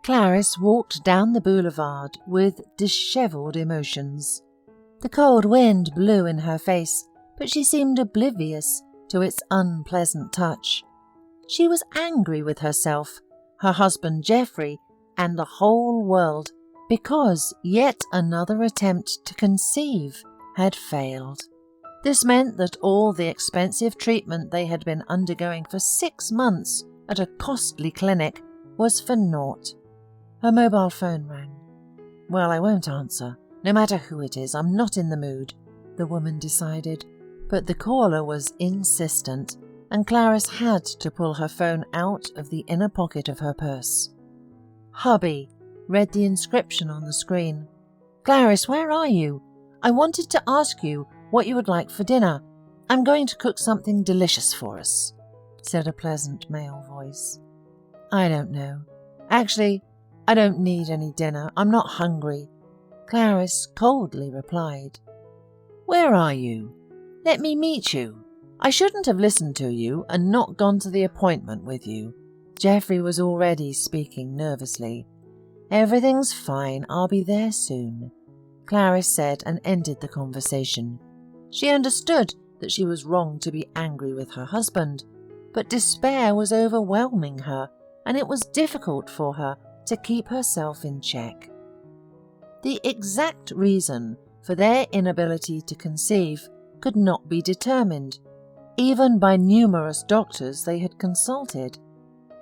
Clarice walked down the boulevard with dishevelled emotions. The cold wind blew in her face, but she seemed oblivious to its unpleasant touch. She was angry with herself, her husband Geoffrey, and the whole world because yet another attempt to conceive had failed. This meant that all the expensive treatment they had been undergoing for 6 months at a costly clinic was for naught. Her mobile phone rang. "Well, I won't answer. No matter who it is, I'm not in the mood," the woman decided. But the caller was insistent, and Clarice had to pull her phone out of the inner pocket of her purse. "Hubby," read the inscription on the screen. "Clarice, where are you? I wanted to ask you what you would like for dinner. I'm going to cook something delicious for us," said a pleasant male voice. "I don't know. Actually, I don't need any dinner. I'm not hungry," Clarice coldly replied. "Where are you? Let me meet you. I shouldn't have listened to you and not gone to the appointment with you." Geoffrey was already speaking nervously. "Everything's fine. I'll be there soon," Clarice said and ended the conversation. She understood that she was wrong to be angry with her husband, but despair was overwhelming her, and it was difficult for her to keep herself in check. The exact reason for their inability to conceive could not be determined, even by numerous doctors they had consulted.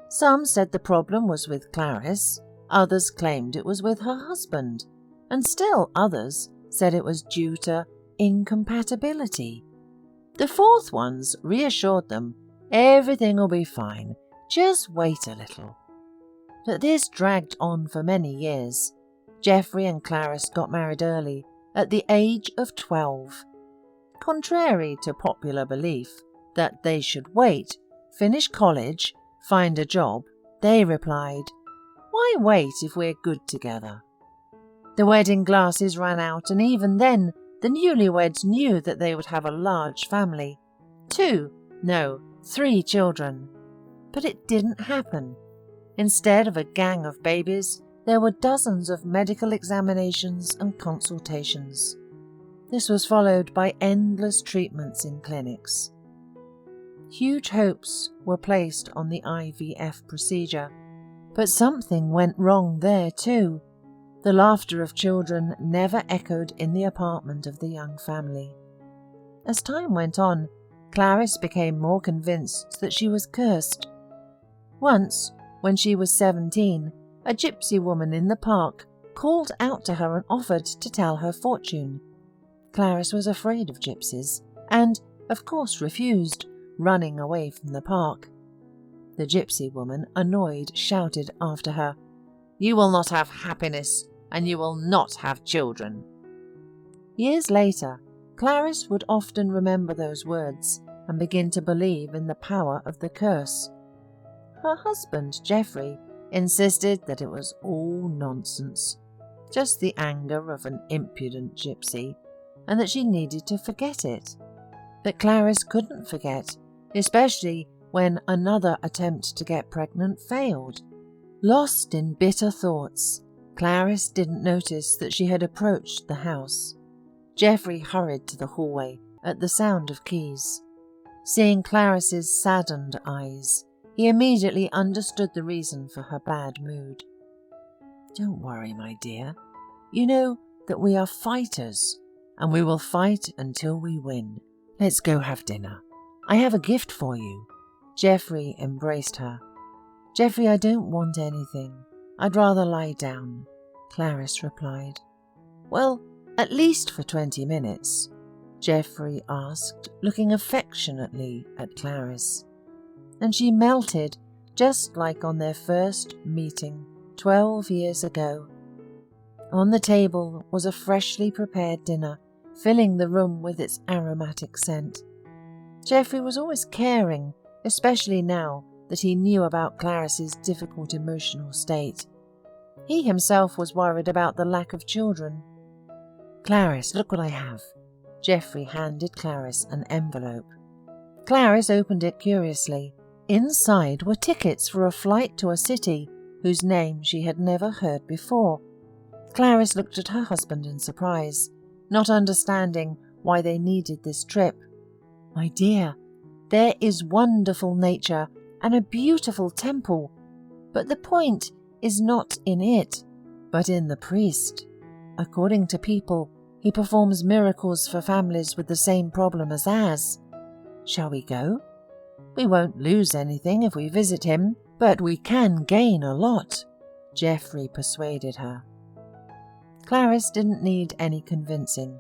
Some said the problem was with Clarice, others claimed it was with her husband, and still others said it was due to incompatibility. The fourth ones reassured them, "Everything will be fine, just wait a little." But this dragged on for many years. Geoffrey and Clarice got married early, at the age of 12. Contrary to popular belief that they should wait, finish college, find a job, they replied, "Why wait if we're good together?" The wedding glasses ran out, and even then the newlyweds knew that they would have a large family. 3 children. But it didn't happen. Instead of a gang of babies, there were dozens of medical examinations and consultations. This was followed by endless treatments in clinics. Huge hopes were placed on the IVF procedure, but something went wrong there too. The laughter of children never echoed in the apartment of the young family. As time went on, Clarice became more convinced that she was cursed. Once, when she was 17, a gypsy woman in the park called out to her and offered to tell her fortune. Clarice was afraid of gypsies and, of course, refused, running away from the park. The gypsy woman, annoyed, shouted after her, "You will not have happiness, and you will not have children." Years later, Clarice would often remember those words and begin to believe in the power of the curse. Her husband, Geoffrey, insisted that it was all nonsense, just the anger of an impudent gypsy, and that she needed to forget it. But Clarice couldn't forget, especially when another attempt to get pregnant failed. Lost in bitter thoughts, Clarice didn't notice that she had approached the house. Geoffrey hurried to the hallway at the sound of keys. Seeing Clarice's saddened eyes, he immediately understood the reason for her bad mood. "Don't worry, my dear. You know that we are fighters, and we will fight until we win. Let's go have dinner. I have a gift for you." Geoffrey embraced her. "Geoffrey, I don't want anything. I'd rather lie down," Clarice replied. "Well, at least for 20 minutes, Geoffrey asked, looking affectionately at Clarice. And she melted, just like on their first meeting 12 years ago. On the table was a freshly prepared dinner, filling the room with its aromatic scent. Geoffrey was always caring, especially now that he knew about Clarice's difficult emotional state. He himself was worried about the lack of children. "Clarice, look what I have." Geoffrey handed Clarice an envelope. Clarice opened it curiously. Inside were tickets for a flight to a city whose name she had never heard before. Clarice looked at her husband in surprise, not understanding why they needed this trip. "My dear, there is wonderful nature and a beautiful temple, but the point is not in it, but in the priest. According to people, he performs miracles for families with the same problem as ours. Shall we go? We won't lose anything if we visit him, but we can gain a lot," Geoffrey persuaded her. Clarice didn't need any convincing.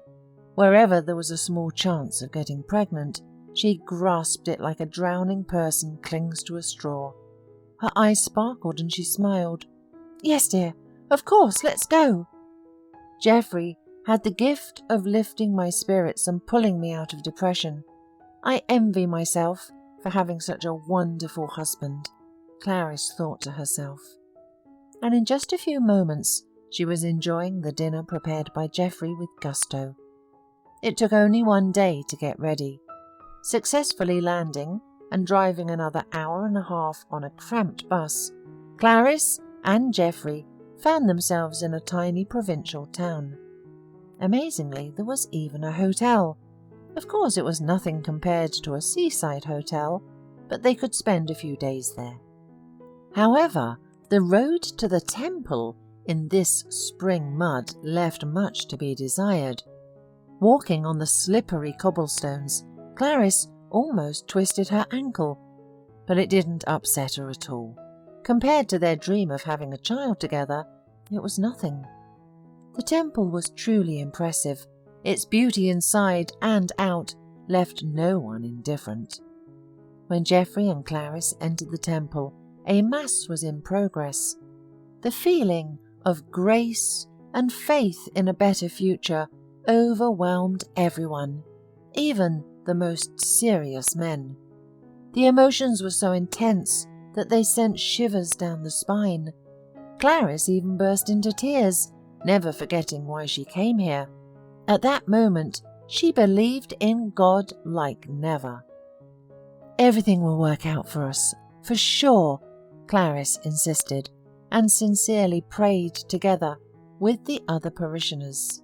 Wherever there was a small chance of getting pregnant, she grasped it like a drowning person clings to a straw. Her eyes sparkled and she smiled. "Yes, dear, of course, let's go." Geoffrey had the gift of lifting my spirits and pulling me out of depression. I envy myself for having such a wonderful husband, Clarice thought to herself. And in just a few moments, she was enjoying the dinner prepared by Geoffrey with gusto. It took only one day to get ready. Successfully landing and driving another hour and a half on a cramped bus, Clarice and Geoffrey found themselves in a tiny provincial town. Amazingly, there was even a hotel. Of course, it was nothing compared to a seaside hotel, but they could spend a few days there. However, the road to the temple in this spring mud left much to be desired. Walking on the slippery cobblestones, Clarice almost twisted her ankle, but it didn't upset her at all. Compared to their dream of having a child together, it was nothing. The temple was truly impressive. Its beauty inside and out left no one indifferent. When Geoffrey and Clarice entered the temple, a mass was in progress. The feeling of grace and faith in a better future overwhelmed everyone, even the most serious men. The emotions were so intense that they sent shivers down the spine. Clarice even burst into tears, never forgetting why she came here. At that moment, she believed in God like never. "Everything will work out for us, for sure," Clarice insisted, and sincerely prayed together with the other parishioners.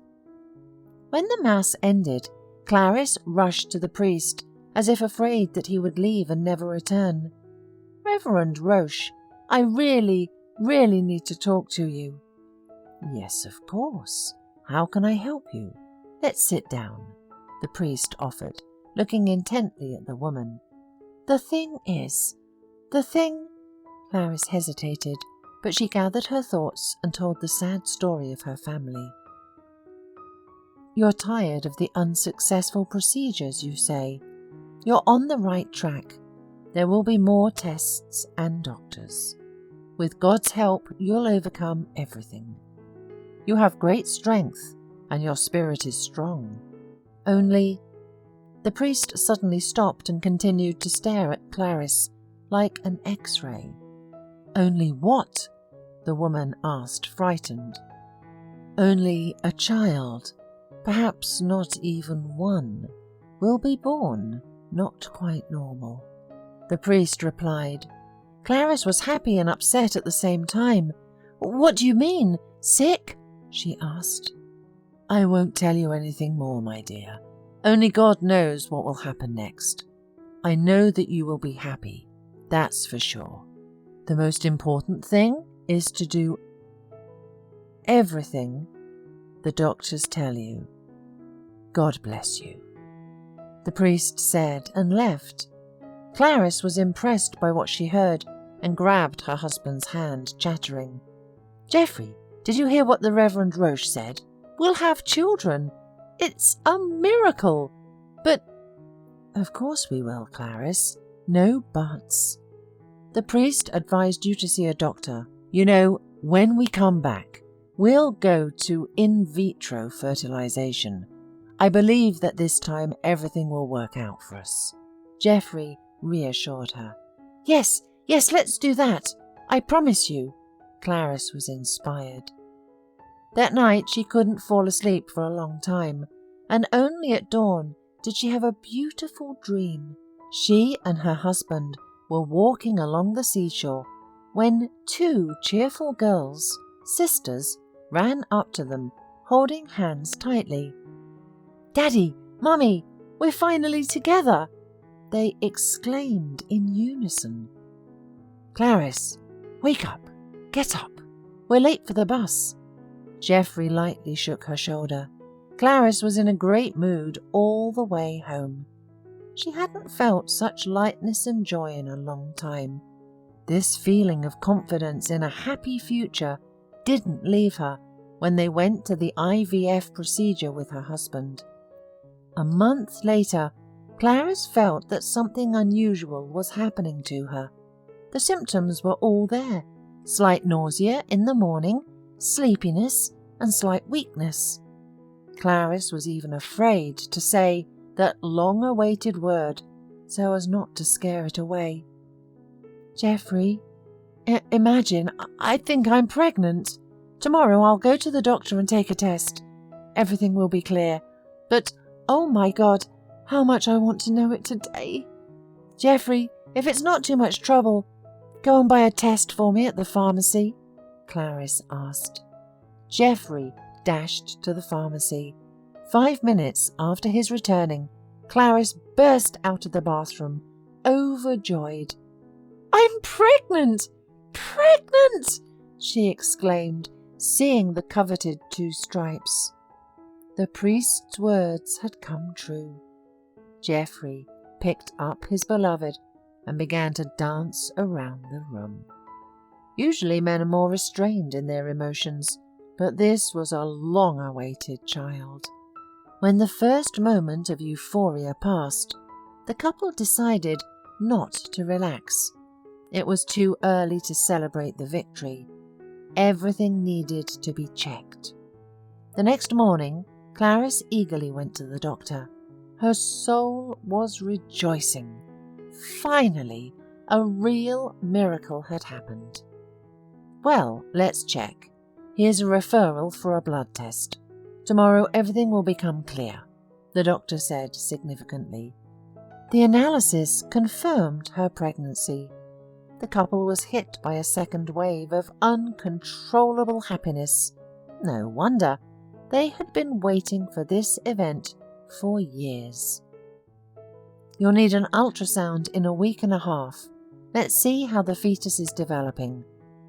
When the Mass ended, Clarice rushed to the priest, as if afraid that he would leave and never return. "Reverend Roche, I really need to talk to you." "Yes, of course. How can I help you? Let's sit down," the priest offered, looking intently at the woman. The thing, Clarice hesitated, but she gathered her thoughts and told the sad story of her family. "You're tired of the unsuccessful procedures, you say. You're on the right track. There will be more tests and doctors. With God's help, you'll overcome everything. You have great strength, and your spirit is strong. Only—" The priest suddenly stopped and continued to stare at Clarice like an X-ray. "Only what?" the woman asked, frightened. "Only a child, perhaps not even one, will be born, not quite normal," the priest replied. Clarice was happy and upset at the same time. "What do you mean? Sick?" she asked. "I won't tell you anything more, my dear. Only God knows what will happen next. I know that you will be happy, that's for sure. The most important thing is to do everything the doctors tell you. God bless you," the priest said and left. Clarice was impressed by what she heard and grabbed her husband's hand, chattering. "Geoffrey, did you hear what the Reverend Roche said? We'll have children. It's a miracle." "But—" "Of course we will, Clarice. No buts. The priest advised you to see a doctor. You know, when we come back, we'll go to in vitro fertilization. I believe that this time everything will work out for us," Geoffrey reassured her. Yes, let's do that. I promise you." Clarice was inspired. That night she couldn't fall asleep for a long time, and only at dawn did she have a beautiful dream. She and her husband were walking along the seashore. when two cheerful girls, sisters, ran up to them, holding hands tightly. "Daddy, Mummy, we're finally together!" they exclaimed in unison. "Clarice, wake up! Get up! We're late for the bus." Geoffrey lightly shook her shoulder. Clarice was in a great mood all the way home. She hadn't felt such lightness and joy in a long time. This feeling of confidence in a happy future didn't leave her when they went to the IVF procedure with her husband. A month later, Clarice felt that something unusual was happening to her. The symptoms were all there: slight nausea in the morning, sleepiness, and slight weakness. Clarice was even afraid to say that long-awaited word so as not to scare it away. "Geoffrey, imagine, I think I'm pregnant. Tomorrow I'll go to the doctor and take a test. Everything will be clear. But, oh my God, how much I want to know it today. Geoffrey, if it's not too much trouble, go and buy a test for me at the pharmacy," Clarice asked. Geoffrey dashed to the pharmacy. 5 minutes after his returning, Clarice burst out of the bathroom, overjoyed. "I'm pregnant! Pregnant!" she exclaimed, seeing the coveted 2 stripes. The priest's words had come true. Geoffrey picked up his beloved and began to dance around the room. Usually men are more restrained in their emotions, but this was a long-awaited child. When the first moment of euphoria passed, the couple decided not to relax. It was too early to celebrate the victory. Everything needed to be checked. The next morning, Clarice eagerly went to the doctor. Her soul was rejoicing. Finally, a real miracle had happened. "Well, let's check. Here's a referral for a blood test. Tomorrow everything will become clear," the doctor said significantly. The analysis confirmed her pregnancy. The couple was hit by a second wave of uncontrollable happiness. No wonder. They had been waiting for this event for years. "You'll need an ultrasound in a week and a half. Let's see how the fetus is developing,"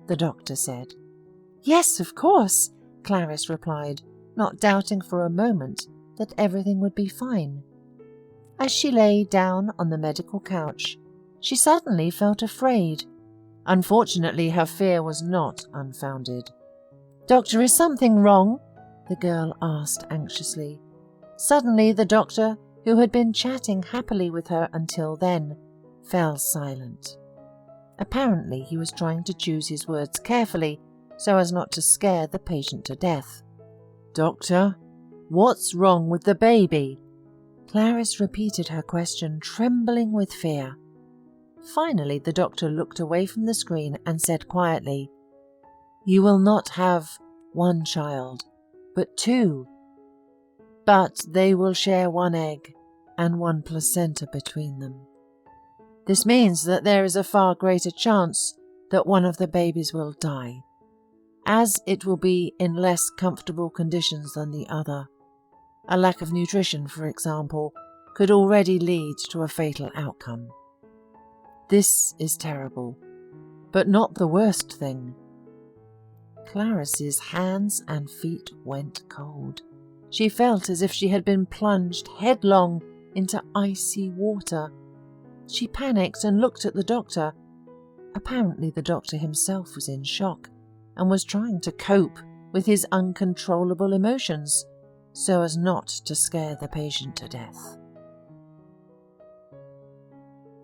the doctor said. "Yes, of course," Clarice replied, not doubting for a moment that everything would be fine. As she lay down on the medical couch, she suddenly felt afraid. Unfortunately, her fear was not unfounded. "Doctor, is something wrong?" the girl asked anxiously. Suddenly, the doctor, who had been chatting happily with her until then, fell silent. Apparently, he was trying to choose his words carefully so as not to scare the patient to death. "Doctor, what's wrong with the baby?" Clarice repeated her question, trembling with fear. Finally, the doctor looked away from the screen and said quietly, "You will not have 1 child, but 2. But they will share 1 egg and 1 placenta between them. This means that there is a far greater chance that one of the babies will die, as it will be in less comfortable conditions than the other. A lack of nutrition, for example, could already lead to a fatal outcome. This is terrible, but not the worst thing." Clarice's hands and feet went cold. She felt as if she had been plunged headlong into icy water. She panicked and looked at the doctor. Apparently the doctor himself was in shock and was trying to cope with his uncontrollable emotions so as not to scare the patient to death.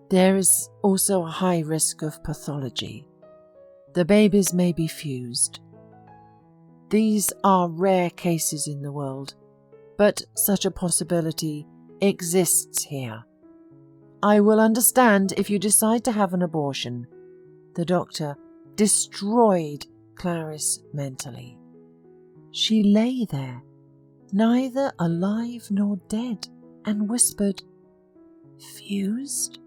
There is also a high risk of pathology. The babies may be fused. These are rare cases in the world, but such a possibility exists here. I will understand if you decide to have an abortion. The doctor destroyed Clarice mentally. She lay there, neither alive nor dead, and whispered, "Fused?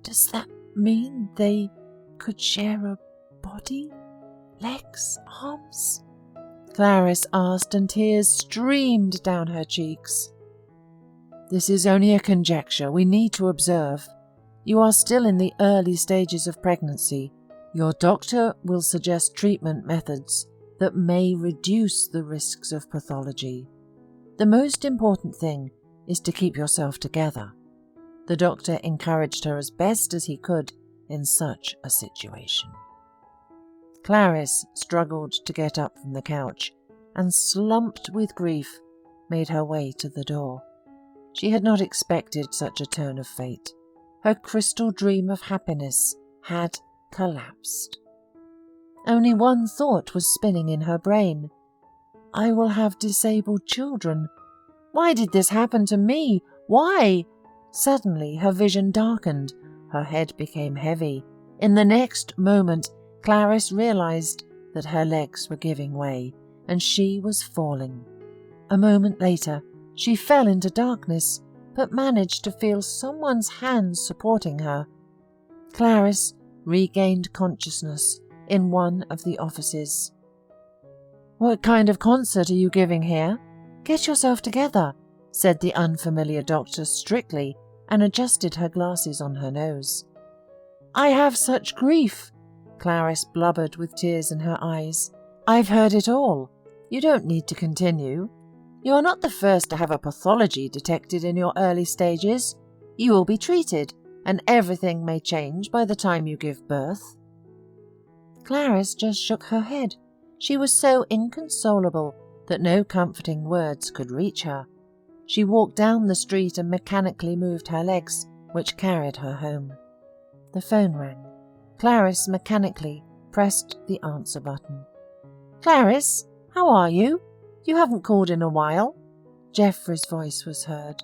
Does that mean they could share a body? Legs? Arms? Clarice asked, and tears streamed down her cheeks. This is only a conjecture. We need to observe. You are still in the early stages of pregnancy. Your doctor will suggest treatment methods that may reduce the risks of pathology. The most important thing is to keep yourself together. The doctor encouraged her as best as he could in such a situation. Clarice struggled to get up from the couch and, slumped with grief, made her way to the door. She had not expected such a turn of fate. Her crystal dream of happiness had collapsed. Only one thought was spinning in her brain. I will have disabled children. Why did this happen to me? Why? Suddenly her vision darkened. Her head became heavy. In the next moment, Clarice realized that her legs were giving way and she was falling. A moment later, she fell into darkness, but managed to feel someone's hands supporting her. Clarice regained consciousness in one of the offices. What kind of concert are you giving here? Get yourself together, said the unfamiliar doctor strictly, and adjusted her glasses on her nose. I have such grief, Clarice blubbered with tears in her eyes. I've heard it all. You don't need to continue. You are not the first to have a pathology detected in your early stages. You will be treated, and everything may change by the time you give birth. Clarice just shook her head. She was so inconsolable that no comforting words could reach her. She walked down the street and mechanically moved her legs, which carried her home. The phone rang. Clarice mechanically pressed the answer button. Clarice, how are you? You haven't called in a while. Geoffrey's voice was heard.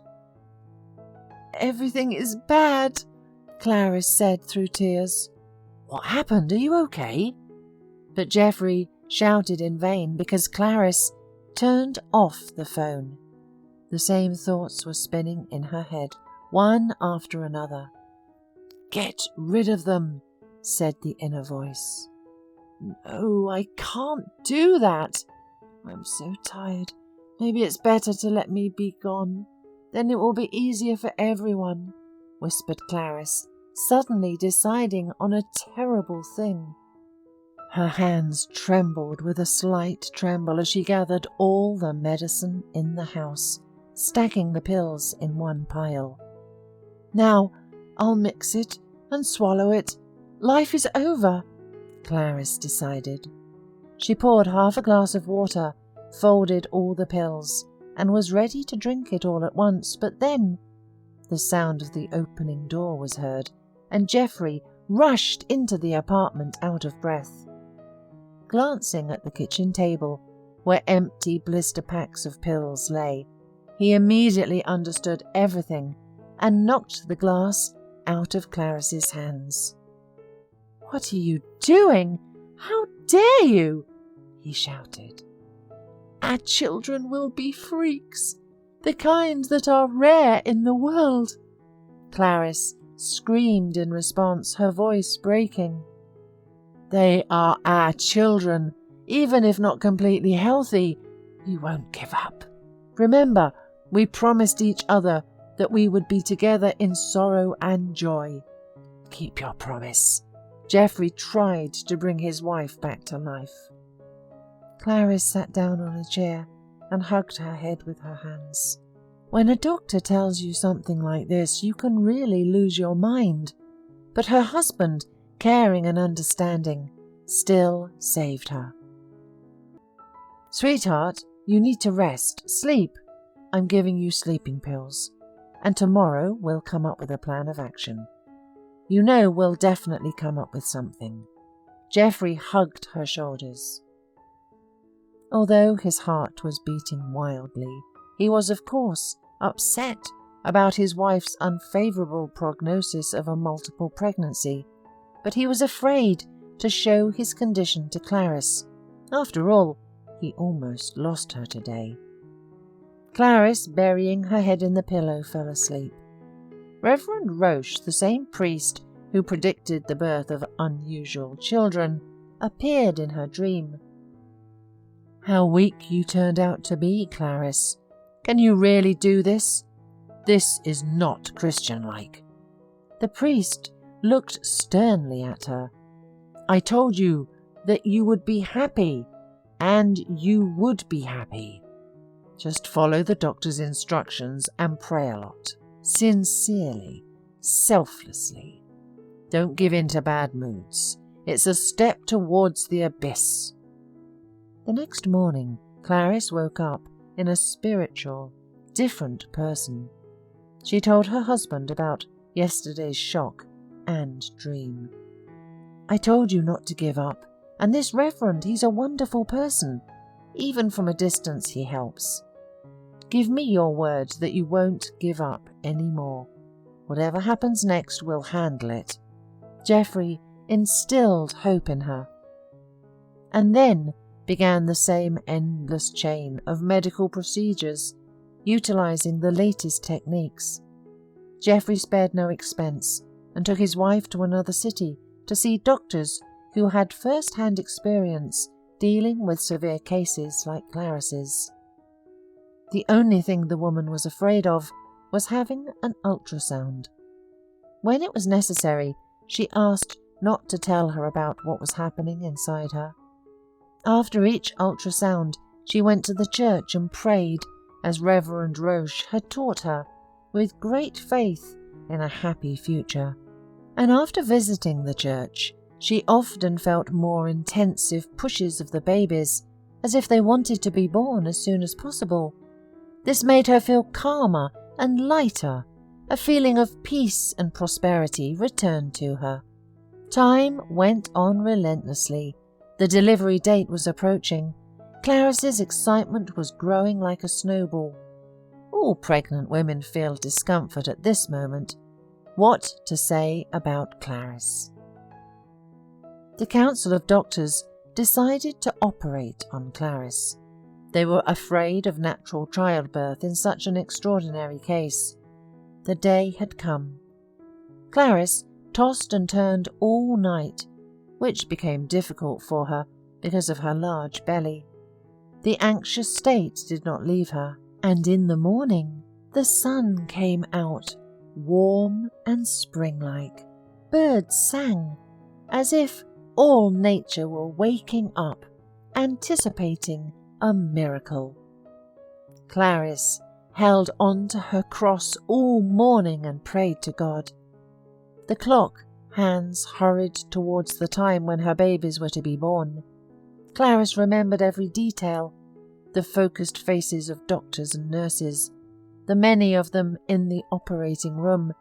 Everything is bad, Clarice said through tears. What happened? Are you okay? But Geoffrey shouted in vain because Clarice turned off the phone. The same thoughts were spinning in her head, one after another. Get rid of them, said the inner voice. No, I can't do that. I'm so tired. Maybe it's better to let me be gone. Then it will be easier for everyone, whispered Clarice, suddenly deciding on a terrible thing. Her hands trembled with a slight tremble as she gathered all the medicine in the house, stacking the pills in one pile. Now, I'll mix it and swallow it. Life is over, Clarice decided. She poured half a glass of water, folded all the pills, and was ready to drink it all at once, but then the sound of the opening door was heard, and Geoffrey rushed into the apartment out of breath. Glancing at the kitchen table, where empty blister packs of pills lay, he immediately understood everything and knocked the glass out of Clarice's hands. What are you doing? How dare you? He shouted. Our children will be freaks, the kind that are rare in the world. Clarice screamed in response, her voice breaking. They are our children, even if not completely healthy. You won't give up. Remember, we promised each other that we would be together in sorrow and joy. Keep your promise. Geoffrey tried to bring his wife back to life. Clarice sat down on a chair and hugged her head with her hands. When a doctor tells you something like this, you can really lose your mind. But her husband, caring and understanding, still saved her. Sweetheart, you need to rest. Sleep. I'm giving you sleeping pills. And tomorrow we'll come up with a plan of action. You know we'll definitely come up with something. Geoffrey hugged her shoulders. Although his heart was beating wildly, he was, of course, upset about his wife's unfavourable prognosis of a multiple pregnancy, but he was afraid to show his condition to Clarice. After all, he almost lost her today. Clarice, burying her head in the pillow, fell asleep. Reverend Roche, the same priest who predicted the birth of unusual children, appeared in her dream. "How weak you turned out to be, Clarice. Can you really do this? This is not Christian-like." The priest looked sternly at her. "I told you that you would be happy, and you would be happy. Just follow the doctor's instructions and pray a lot, sincerely, selflessly. Don't give in to bad moods. It's a step towards the abyss." The next morning, Clarice woke up in a spiritual, different person. She told her husband about yesterday's shock and dream. "I told you not to give up, and this Reverend, he's a wonderful person. Even from a distance he helps. Give me your word that you won't give up any more. Whatever happens next, we'll handle it." Geoffrey instilled hope in her. And then began the same endless chain of medical procedures, utilizing the latest techniques. Geoffrey spared no expense and took his wife to another city to see doctors who had first-hand experience dealing with severe cases like Clarice's. The only thing the woman was afraid of was having an ultrasound. When it was necessary, she asked not to tell her about what was happening inside her. After each ultrasound, she went to the church and prayed, as Reverend Roche had taught her, with great faith in a happy future. And after visiting the church, she often felt more intensive pushes of the babies, as if they wanted to be born as soon as possible. This made her feel calmer and lighter. A feeling of peace and prosperity returned to her. Time went on relentlessly. The delivery date was approaching. Clarice's excitement was growing like a snowball. All pregnant women feel discomfort at this moment. What to say about Clarice? The Council of Doctors decided to operate on Clarice. They were afraid of natural childbirth in such an extraordinary case. The day had come. Clarice tossed and turned all night, which became difficult for her because of her large belly. The anxious state did not leave her, and in the morning the sun came out, warm and spring-like. Birds sang, as if all nature were waking up, anticipating a miracle. Clarice held on to her cross all morning and prayed to God. The clock hands hurried towards the time when her babies were to be born. Clarice remembered every detail, the focused faces of doctors and nurses, the many of them in the operating room,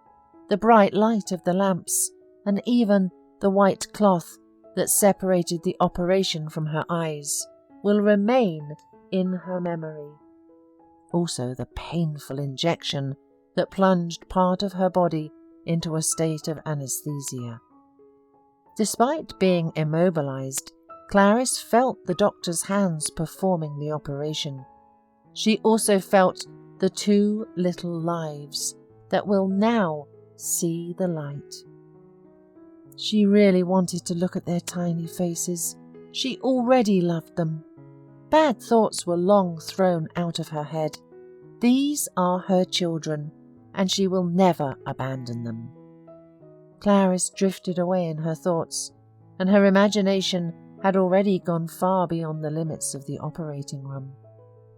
the bright light of the lamps, and even the white cloth that separated the operation from her eyes will remain in her memory. Also the painful injection that plunged part of her body into a state of anesthesia. Despite being immobilized, Clarice felt the doctor's hands performing the operation. She also felt the 2 little lives that will now see the light. She really wanted to look at their tiny faces. She already loved them. Bad thoughts were long thrown out of her head. These are her children, and she will never abandon them. Clarice drifted away in her thoughts, and her imagination had already gone far beyond the limits of the operating room.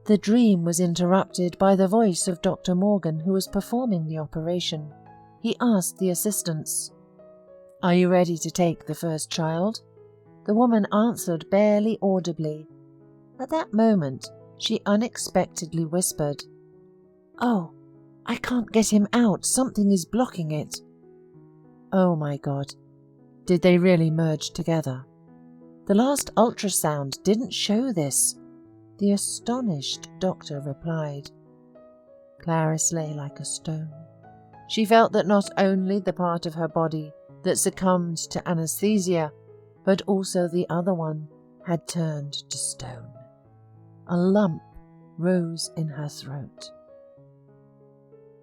The dream was interrupted by the voice of Dr. Morgan, who was performing the operation. He asked the assistants, "Are you ready to take the first child?" The woman answered barely audibly. At that moment, she unexpectedly whispered, "Oh, I can't get him out. Something is blocking it." Oh my God. Did they really merge together? The last ultrasound didn't show this. The astonished doctor replied. Clarice lay like a stone. She felt that not only the part of her body that succumbed to anesthesia, but also the other one had turned to stone. A lump rose in her throat.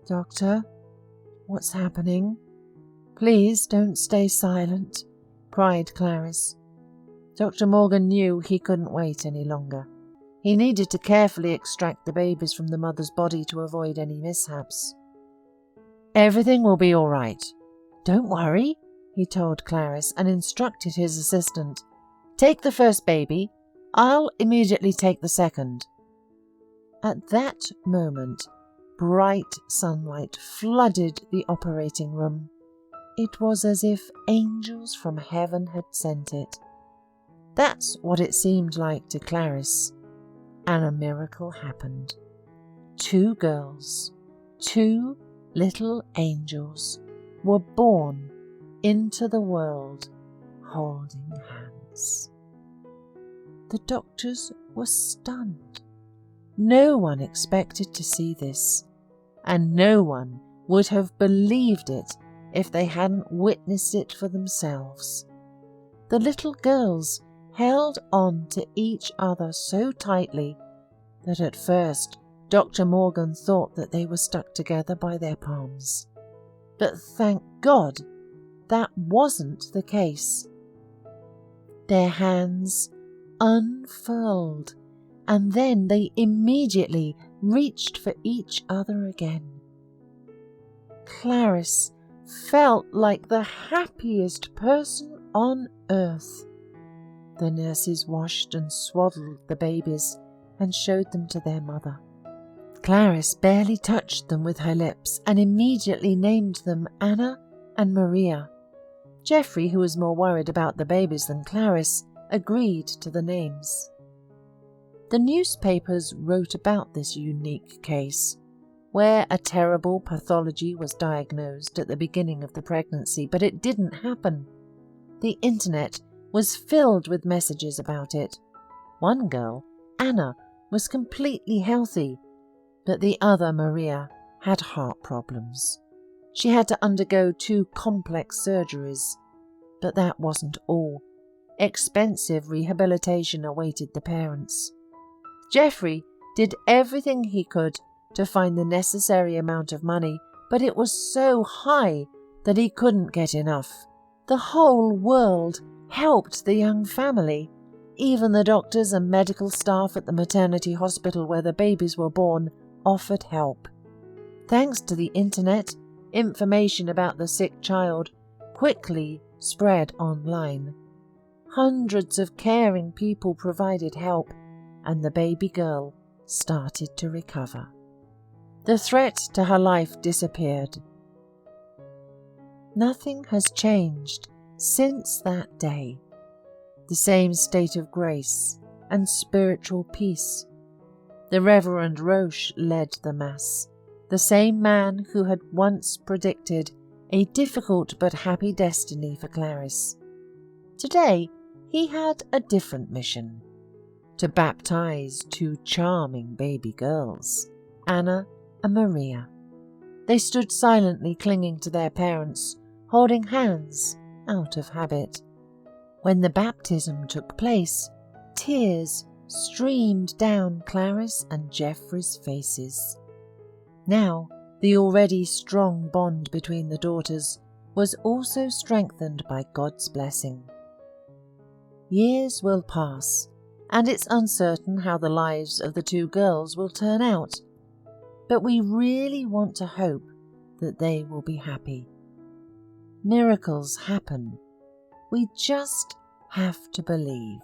"Doctor, what's happening? Please don't stay silent," cried Clarice. Dr. Morgan knew he couldn't wait any longer. He needed to carefully extract the babies from the mother's body to avoid any mishaps. "Everything will be all right. Don't worry," he told Clarice and instructed his assistant. "Take the first baby. I'll immediately take the second." At that moment, bright sunlight flooded the operating room. It was as if angels from heaven had sent it. That's what it seemed like to Clarice. And a miracle happened. 2 girls, 2 little angels, were born into the world holding hands. The doctors were stunned. No one expected to see this, and no one would have believed it if they hadn't witnessed it for themselves. The little girls held on to each other so tightly that at first Dr. Morgan thought that they were stuck together by their palms. But thank God that wasn't the case. Their hands unfurled, and then they immediately reached for each other again. Clarice felt like the happiest person on earth. The nurses washed and swaddled the babies and showed them to their mother. Clarice barely touched them with her lips and immediately named them Anna and Maria. Geoffrey, who was more worried about the babies than Clarice, agreed to the names. The newspapers wrote about this unique case, where a terrible pathology was diagnosed at the beginning of the pregnancy, but it didn't happen. The internet was filled with messages about it. One girl, Anna, was completely healthy, but the other, Maria, had heart problems. She had to undergo 2 complex surgeries, but that wasn't all. Expensive rehabilitation awaited the parents. Geoffrey did everything he could to find the necessary amount of money, but it was so high that he couldn't get enough. The whole world helped the young family. Even the doctors and medical staff at the maternity hospital where the babies were born offered help. Thanks to the internet, information about the sick child quickly spread online. Hundreds of caring people provided help, and the baby girl started to recover. The threat to her life disappeared. Nothing has changed since that day. The same state of grace and spiritual peace. The Reverend Roche led the Mass, the same man who had once predicted a difficult but happy destiny for Clarice. Today, he had a different mission: to baptize 2 charming baby girls, Anna and Maria. They stood silently clinging to their parents, holding hands out of habit. When the baptism took place, tears streamed down Clarice and Geoffrey's faces. Now, the already strong bond between the daughters was also strengthened by God's blessing. Years will pass, and it's uncertain how the lives of the 2 girls will turn out, but we really want to hope that they will be happy. Miracles happen. We just have to believe.